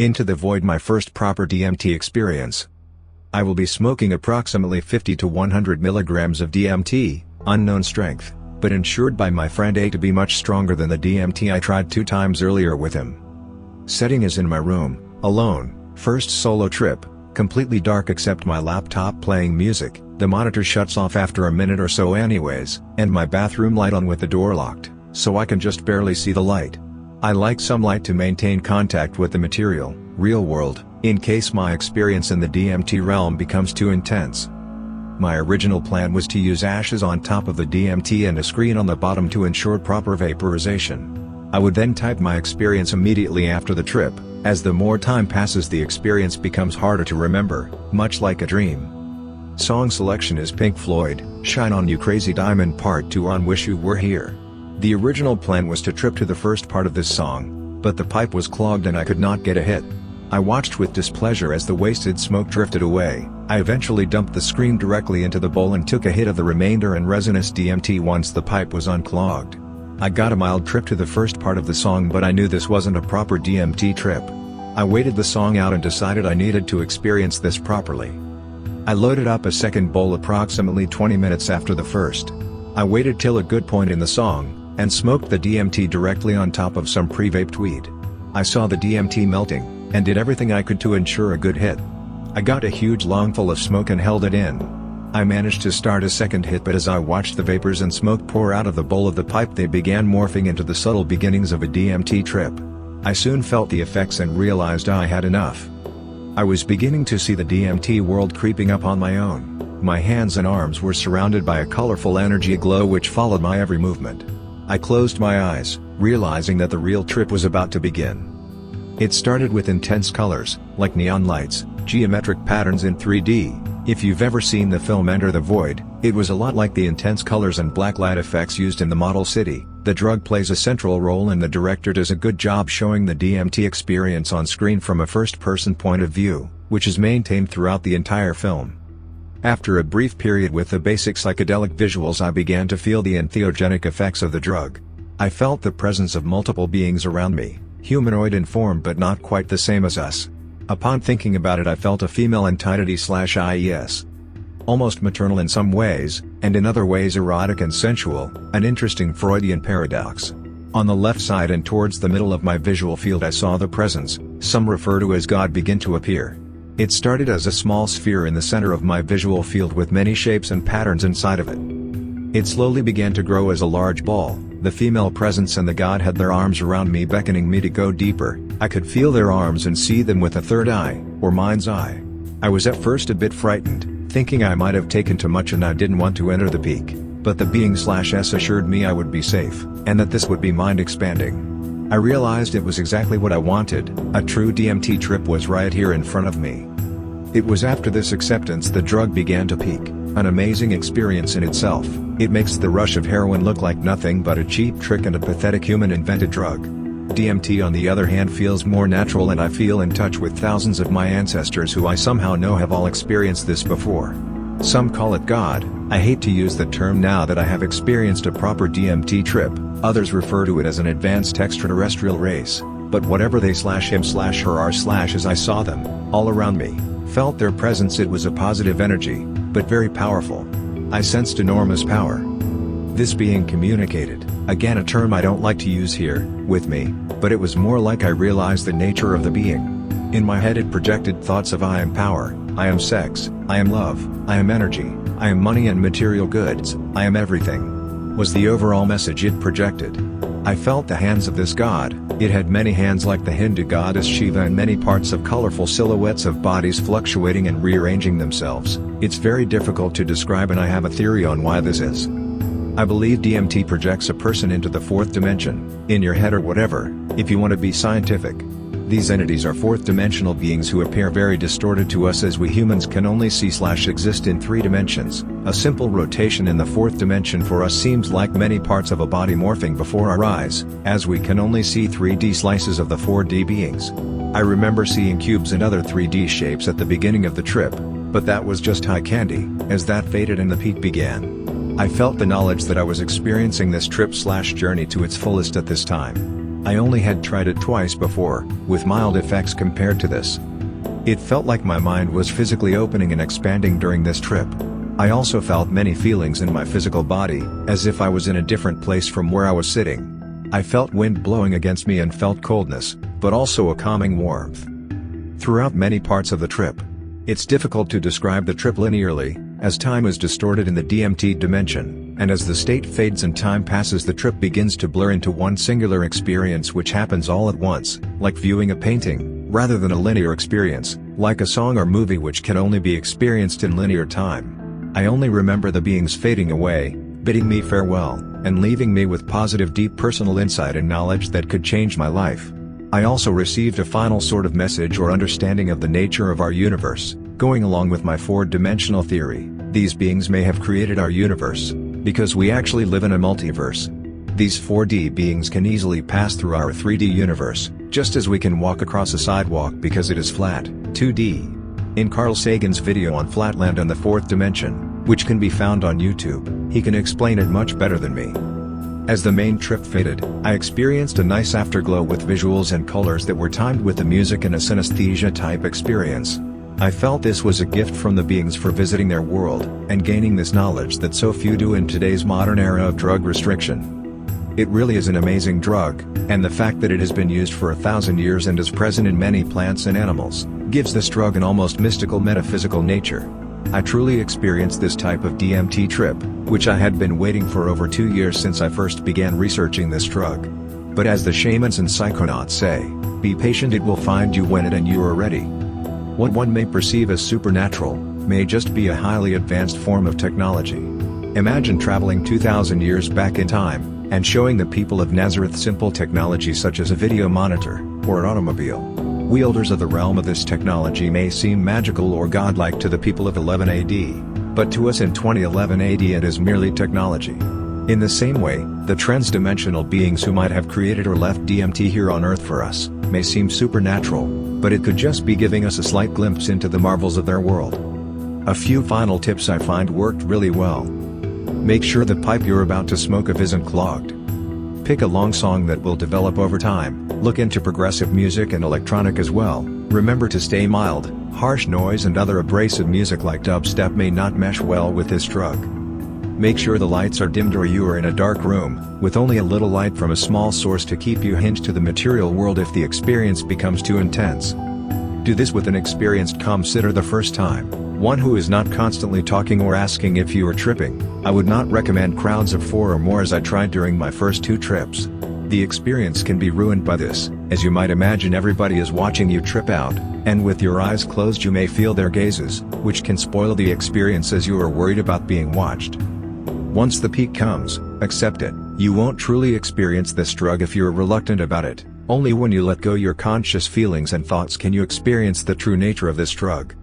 Into the Void, my first proper DMT experience. I will be smoking approximately 50 to 100 milligrams of DMT, unknown strength, but ensured by my friend A to be much stronger than the DMT I tried 2 times earlier with him. Setting is in my room, alone, first solo trip, completely dark except my laptop playing music, the monitor shuts off after a minute or so anyways, and my bathroom light on with the door locked, so I can just barely see the light. I like some light to maintain contact with the material, real world, in case my experience in the DMT realm becomes too intense. My original plan was to use ashes on top of the DMT and a screen on the bottom to ensure proper vaporization. I would then type my experience immediately after the trip. As the more time passes, the experience becomes harder to remember, much like a dream. Song selection is Pink Floyd, Shine On You Crazy Diamond Part 2 on Wish You Were Here. The original plan was to trip to the first part of this song, but the pipe was clogged and I could not get a hit. I watched with displeasure as the wasted smoke drifted away. I eventually dumped the screen directly into the bowl and took a hit of the remainder and resinous DMT once the pipe was unclogged. I got a mild trip to the first part of the song, but I knew this wasn't a proper DMT trip. I waited the song out and decided I needed to experience this properly. I loaded up a second bowl approximately 20 minutes after the first. I waited till a good point in the song, and smoked the DMT directly on top of some pre-vaped weed. I saw the DMT melting, and did everything I could to ensure a good hit. I got a huge lungful of smoke and held it in. I managed to start a second hit, but as I watched the vapors and smoke pour out of the bowl of the pipe, they began morphing into the subtle beginnings of a DMT trip. I soon felt the effects and realized I had enough. I was beginning to see the DMT world creeping up on my own. My hands and arms were surrounded by a colorful energy glow which followed my every movement. I closed my eyes, realizing that the real trip was about to begin. It started with intense colors, like neon lights, geometric patterns in 3D. If you've ever seen the film Enter the Void, it was a lot like the intense colors and black light effects used in the model city. The drug plays a central role and the director does a good job showing the DMT experience on screen from a first-person point of view, which is maintained throughout the entire film. After a brief period with the basic psychedelic visuals, I began to feel the entheogenic effects of the drug. I felt the presence of multiple beings around me, humanoid in form but not quite the same as us. Upon thinking about it, I felt a female entity/IES. Almost maternal in some ways, and in other ways erotic and sensual, an interesting Freudian paradox. On the left side and towards the middle of my visual field I saw the presence, some refer to as God, begin to appear. It started as a small sphere in the center of my visual field with many shapes and patterns inside of it. It slowly began to grow as a large ball. The female presence and the God had their arms around me, beckoning me to go deeper. I could feel their arms and see them with a third eye, or mind's eye. I was at first a bit frightened, thinking I might have taken too much and I didn't want to enter the peak, but the being/S assured me I would be safe, and that this would be mind expanding. I realized it was exactly what I wanted. A true DMT trip was right here in front of me. It was after this acceptance the drug began to peak, an amazing experience in itself. It makes the rush of heroin look like nothing but a cheap trick and a pathetic human-invented drug. DMT on the other hand feels more natural, and I feel in touch with thousands of my ancestors who I somehow know have all experienced this before. Some call it God. I hate to use the term now that I have experienced a proper DMT trip. Others refer to it as an advanced extraterrestrial race, but whatever they/him/her are/as I saw them, all around me, felt their presence. It was a positive energy, but very powerful. I sensed enormous power. This being communicated, again a term I don't like to use here, with me, but it was more like I realized the nature of the being. In my head it projected thoughts of I am power, I am sex, I am love, I am energy, I am money and material goods, I am everything. Was the overall message it projected. I felt the hands of this god. It had many hands like the Hindu goddess Shiva and many parts of colorful silhouettes of bodies fluctuating and rearranging themselves. It's very difficult to describe, and I have a theory on why this is. I believe DMT projects a person into the fourth dimension, in your head or whatever, if you want to be scientific. These entities are fourth-dimensional beings who appear very distorted to us, as we humans can only see/exist in 3 dimensions. A simple rotation in the 4th dimension for us seems like many parts of a body morphing before our eyes, as we can only see 3D slices of the 4D beings. I remember seeing cubes and other 3D shapes at the beginning of the trip, but that was just high candy. As that faded and the peak began, I felt the knowledge that I was experiencing this trip/journey to its fullest at this time. I only had tried it twice before, with mild effects compared to this. It felt like my mind was physically opening and expanding during this trip. I also felt many feelings in my physical body, as if I was in a different place from where I was sitting. I felt wind blowing against me and felt coldness, but also a calming warmth throughout many parts of the trip. It's difficult to describe the trip linearly, as time is distorted in the DMT dimension, and as the state fades and time passes, the trip begins to blur into one singular experience which happens all at once, like viewing a painting, rather than a linear experience, like a song or movie which can only be experienced in linear time. I only remember the beings fading away, bidding me farewell, and leaving me with positive deep personal insight and knowledge that could change my life. I also received a final sort of message or understanding of the nature of our universe, going along with my four-dimensional theory. These beings may have created our universe, because we actually live in a multiverse. These 4D beings can easily pass through our 3D universe, just as we can walk across a sidewalk because it is flat, 2D. In Carl Sagan's video on Flatland and the Fourth Dimension, which can be found on YouTube, he can explain it much better than me. As the main trip faded, I experienced a nice afterglow with visuals and colors that were timed with the music and a synesthesia-type experience. I felt this was a gift from the beings for visiting their world, and gaining this knowledge that so few do in today's modern era of drug restriction. It really is an amazing drug, and the fact that it has been used for 1,000 years and is present in many plants and animals, gives this drug an almost mystical metaphysical nature. I truly experienced this type of DMT trip, which I had been waiting for over 2 years since I first began researching this drug. But as the shamans and psychonauts say, be patient, it will find you when it and you are ready. What one may perceive as supernatural, may just be a highly advanced form of technology. Imagine traveling 2,000 years back in time, and showing the people of Nazareth simple technology such as a video monitor, or an automobile. Wielders of the realm of this technology may seem magical or godlike to the people of 11 AD, but to us in 2011 AD it is merely technology. In the same way, the transdimensional beings who might have created or left DMT here on Earth for us, may seem supernatural, but it could just be giving us a slight glimpse into the marvels of their world. A few final tips I find worked really well. Make sure the pipe you're about to smoke of isn't clogged. Pick a long song that will develop over time. Look into progressive music and electronic as well. Remember to stay mild. Harsh noise and other abrasive music like dubstep may not mesh well with this drug. Make sure the lights are dimmed or you are in a dark room, with only a little light from a small source to keep you hinged to the material world if the experience becomes too intense. Do this with an experienced calm sitter the first time, one who is not constantly talking or asking if you are tripping. I would not recommend crowds of 4 or more as I tried during my first 2 trips. The experience can be ruined by this, as you might imagine everybody is watching you trip out, and with your eyes closed you may feel their gazes, which can spoil the experience as you are worried about being watched. Once the peak comes, accept it. You won't truly experience this drug if you're reluctant about it. Only when you let go your conscious feelings and thoughts can you experience the true nature of this drug.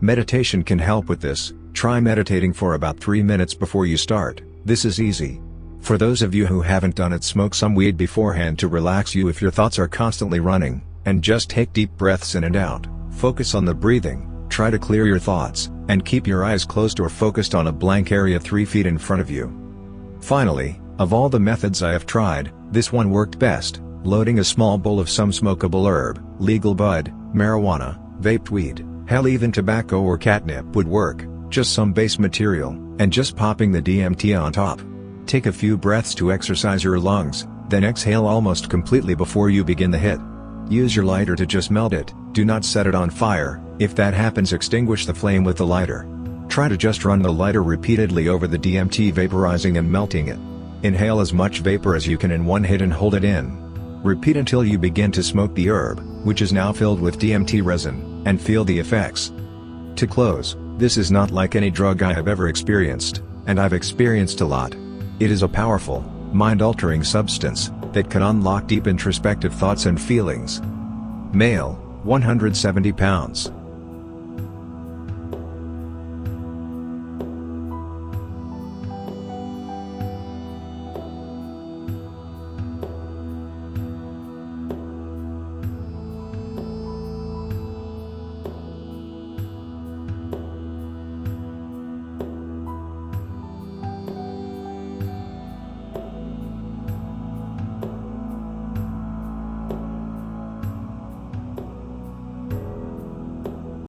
Meditation can help with this. Try meditating for about 3 minutes before you start. This is easy. For those of you who haven't done it, smoke some weed beforehand to relax you if your thoughts are constantly running, and just take deep breaths in and out. Focus on the breathing, try to clear your thoughts, and keep your eyes closed or focused on a blank area 3 feet in front of you. Finally, of all the methods I have tried, this one worked best. Loading a small bowl of some smokable herb, legal bud, marijuana, vaped weed, hell even tobacco or catnip would work, just some base material, and just popping the DMT on top. Take a few breaths to exercise your lungs, then exhale almost completely before you begin the hit. Use your lighter to just melt it, do not set it on fire. If that happens, extinguish the flame with the lighter. Try to just run the lighter repeatedly over the DMT, vaporizing and melting it. Inhale as much vapor as you can in one hit and hold it in. Repeat until you begin to smoke the herb, which is now filled with DMT resin, and feel the effects. To close, this is not like any drug I have ever experienced, and I've experienced a lot. It is a powerful, mind-altering substance that can unlock deep introspective thoughts and feelings. Male, 170 pounds.